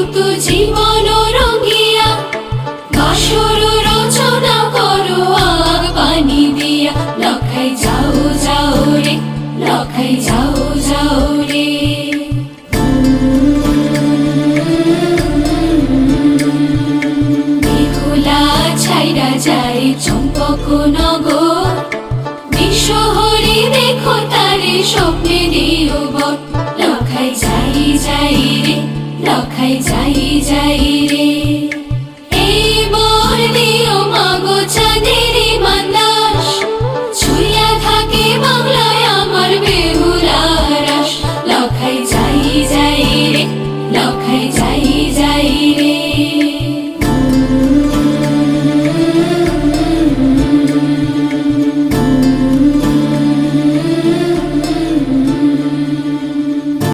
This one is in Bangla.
ঋতু জীবন রঙিয়া বাসর রচনা করো আগ পানি দিয়া লখাই যাও যাও রে লখাই যাও যাও রে বেহুলা ছাইরা যায় চম্পক নগর বিশ্বহরি দেখো তারে স্বপ্নে দিও বর লখাই যাই যাই রে লখাই যাই যাই রে।